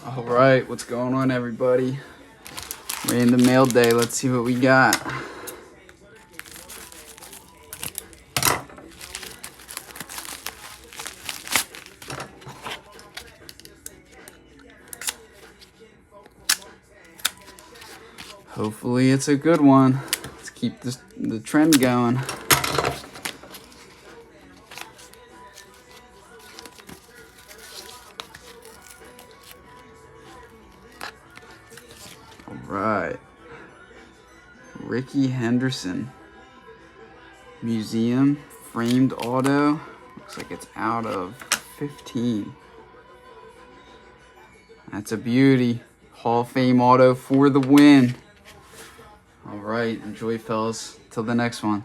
All right, what's going on, everybody? We're in the mail day. Let's see what we got. Hopefully it's a good one. Let's keep the trend going. All right. Ricky Henderson. Museum framed auto. Looks like it's out of 15. That's a beauty. Hall of Fame auto for the win. All right, enjoy, fellas. Till the next one.